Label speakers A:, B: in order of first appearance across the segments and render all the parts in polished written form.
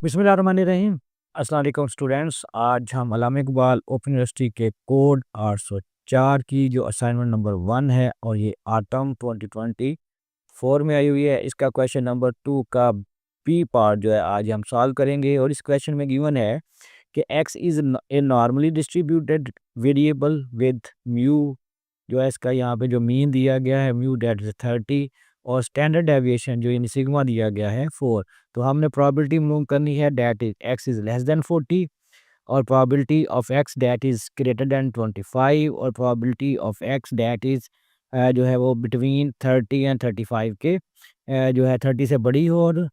A: बिस्मिल्लाहिर्रहमानिर्रहीम। अस्सलाम वालेकुम स्टूडेंट्स। आज हम अल्लामा इकबाल ओपन यूनिवर्सिटी के कोड 804 की जो असाइनमेंट नंबर 1 है और ये ऑटम 2024 में आई हुई है। इसका क्वेश्चन नंबर 2 का बी पार्ट जो है आज हम सॉल्व करेंगे। और इस क्वेश्चन में गिवन है कि x is a normally distributed variable with mu, जो है इसका यहाँ पे जो मीन दिया गया है म्यू डेट इज 30 और स्टैंडर्ड डेविएशन जो यानी सिग्मा दिया गया है 4। तो हमने प्रोबेबिलिटी मालूम करनी है that is X is less than 40 और probability of X that is greater than 25 और probability of X that is जो है वो बिटवीन 30 एंड 35 के जो है 30 से बड़ी हो और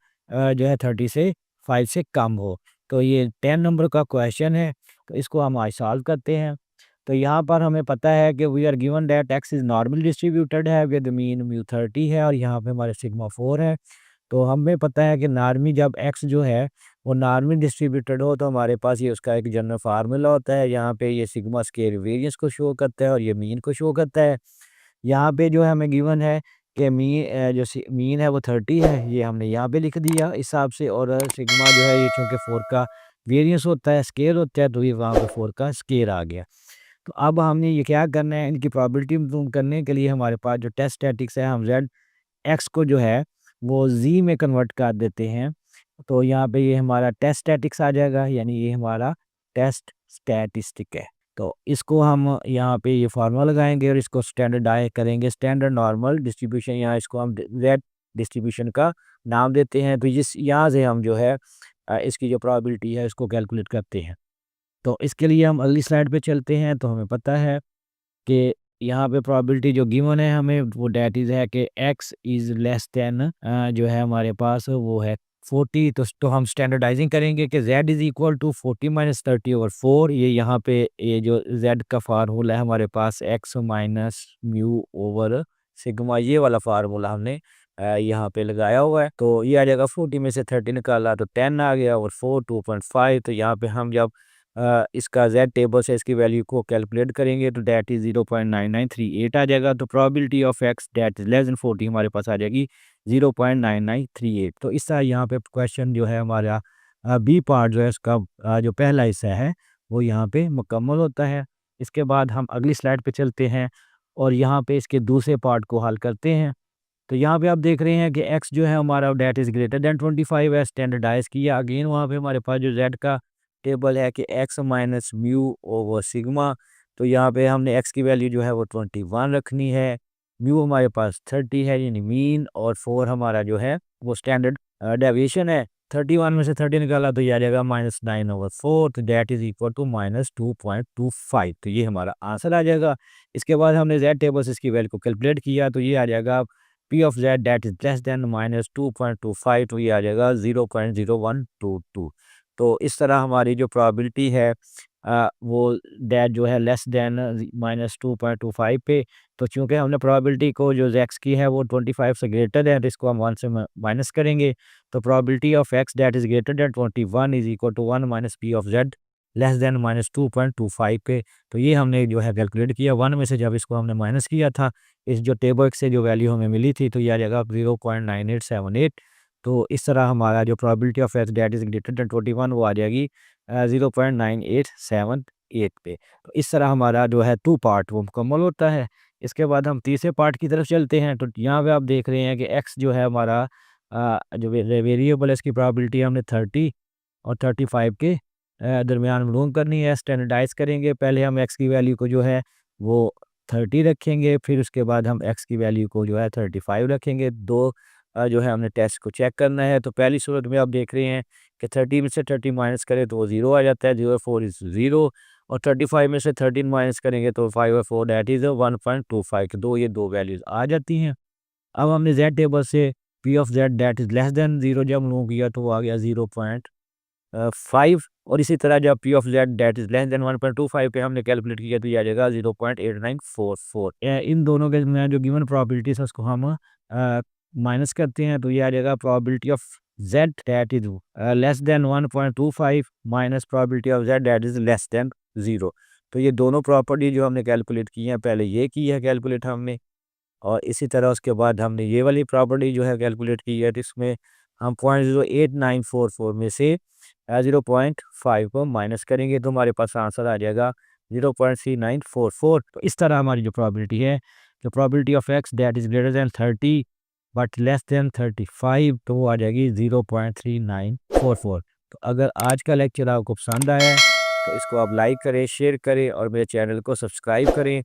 A: जो है 30 से 5 से कम हो। तो ये 10 नंबर का क्वेश्चन है, तो इसको हम आज सॉल्व करते हैं। तो यहाँ पर हमें पता है कि we are given that X is normally distributed है विद मीन म्यू 30 है और यहाँ पे हमारे सिग्मा 4 है। तो हमें पता है कि नॉर्मी जब एक्स जो है वो नॉर्मली डिस्ट्रीब्यूटेड हो तो हमारे पास ये उसका एक जनरल फार्मूला होता है। यहाँ पे ये सिग्मा स्केयर वेरिएंस को शो करता है और ये मीन को शो करता है। यहाँ पे जो है हमें गिवन है कि मीन है वो 30 है, ये हमने यहाँ पे लिख दिया इस हिसाब से। और सिग्मा जो है ये चूँकि 4 का वेरिएंस होता है, स्केयर होता है, तो ये वहाँ पे 4 का स्केयर आ गया। तो अब हमने ये क्या करना है, इनकी प्रोबेबिलिटी मालूम करने के लिए हमारे पास जो टेस्ट स्टैटिक्स है, हम जेड एक्स को जो है वो जी में कन्वर्ट कर देते हैं। तो यहाँ पे ये हमारा टेस्ट स्टैटिक्स आ जाएगा, यानी ये हमारा टेस्ट स्टैटिस्टिक है। तो इसको हम यहाँ पे ये फार्मूला लगाएंगे और इसको स्टैंडर्डाइज करेंगे, स्टैंडर्ड नॉर्मल डिस्ट्रीब्यूशन, यहाँ इसको हम जेड डिस्ट्रीब्यूशन का नाम देते हैं। तो जिस यहाँ से हम जो है इसकी जो प्रोबेबिलिटी है इसको कैलकुलेट करते हैं। तो इसके लिए हम अगली स्लाइड पे चलते हैं। तो हमें पता है कि यहाँ पे प्रोबेबिलिटी जो गिवन है हमें वो डेट इज़ है कि x इज़ लेस देन जो है हमारे पास वो है 40। तो हम स्टैंडर्डाइजिंग करेंगे कि z is equal to 40 minus 30/4। ये यहाँ पे ये जो z का फार्मूला है हमारे पास x minus mu over sigma, ये वाला फार्मूला हमने यहाँ पे लगाया हुआ है। तो ये आ जाएगा 40 में से 30 निकाला तो 10 आ गया और 4 2.5। तो यहाँ पे हम जब इसका z टेबल से इसकी वैल्यू को कैलकुलेट करेंगे तो डेट इज 0.9938 आ जाएगा। तो probability of x that is less than 40 हमारे पास आ जाएगी 0.9938। तो इस तरह यहाँ पे क्वेश्चन जो है हमारा बी पार्ट जो है इसका जो पहला हिस्सा है वो यहाँ पे मुकम्मल होता है। इसके बाद हम अगली स्लाइड पे चलते हैं और यहाँ पे इसके दूसरे पार्ट को हल करते हैं। तो यहाँ पे आप देख रहे हैं कि x जो है हमारा डेट इज़ ग्रेटर देन 25 है, स्टैंडर्डाइज किया। अगेन वहाँ पे हमारे पास जो z का टेबल है कि x minus mu over sigma. तो यहाँ पे हमने x की वैल्यू जो है वो 21 रखनी है, म्यू हमारे पास 30 है यानी मीन, और 4 हमारा जो है वो स्टैंडर्ड डेविएशन है। 31 में से 30 निकाला तो ये आ जाएगा -9/4। तो डेट इज इक्वल टू -2.25। तो ये हमारा आंसर आ जाएगा। इसके बाद हमने z टेबल से इसकी वैल्यू को कैलकुलेट किया तो ये आ जाएगा P of Z that is less than -2.25। तो ये आ जाएगा 0.0122। तो इस तरह हमारी जो प्रोबेबिलिटी है वो डेट जो है लेस देन -2.25 पे। तो चूंकि हमने प्रोबेबिलिटी को जो एक्स की है वो 25 से ग्रेटर है तो इसको हम 1 से माइनस करेंगे। तो probability of X that is greater than 21 is equal to 1 minus P of Z less than -2.25 पे। तो ये हमने जो है कैलकुलेट किया 1 में से जब इसको हमने माइनस किया था इस जो टेबल से जो वैल्यू हमें मिली थी तो यह आ जाएगा 0.9878। तो इस तरह हमारा जो probability of X that is greater than 21 वो आ जाएगी 0.9878 पे। तो इस तरह हमारा जो है 2 पार्ट वो मुकम्मल होता है। इसके बाद हम तीसरे पार्ट की तरफ चलते हैं। तो यहाँ पे आप देख रहे हैं कि एक्स जो है हमारा जो वेरिएबल है इसकी प्रोबेबिलिटी हमने 30 और 35 के दरमियान मालूम करनी है। स्टैंडर्डाइज करेंगे, पहले हम एक्स की वैल्यू को जो है वो 30 रखेंगे, फिर उसके बाद हम एक्स की वैल्यू को जो है 35 रखेंगे। दो जो है हमने टेस्ट को चेक करना है। तो पहली सूरत में आप देख रहे हैं कि 30 में से 30 माइनस करें तो वो 0 आ जाता है, 0/4 इज़ 0। और 35 में से 13 माइनस करेंगे तो 5/4 दैट इज़ 1.25। दो ये दो वैल्यूज़ आ जाती हैं। अब हमने जेड टेबल से P of Z that is less than 0 जब मूव किया तो वो आ गया 0.5। और इसी तरह जब P of Z that is less than 1.25 पे हमने कैलकुलेट किया तो ये आ जाएगा 0.8944। इन दोनों के दरमियान जो गिवन प्रोबेबिलिटीज है उसको हम माइनस करते हैं तो ये आ जाएगा probability of z that is less then 1.25 minus probability of z that is less then 0। तो ये दोनों प्रॉपर्टी जो हमने कैलकुलेट की हैं, पहले ये की है कैलकुलेट हमने, और इसी तरह उसके बाद हमने ये वाली प्रॉपर्टी जो है कैलकुलेट की है। तो इसमें हम 0.08944 में से 0.5 को माइनस करेंगे तो हमारे पास आंसर आ जाएगा 0.3944। तो इस तरह हमारी जो प्रोबेबिलिटी है, जो probability of x that is greater then 30 but less than 35, तो वो आ जाएगी 0.3944। तो अगर आज का लेक्चर आपको पसंद आया है तो इसको आप लाइक करें, शेयर करें और मेरे चैनल को सब्सक्राइब करें।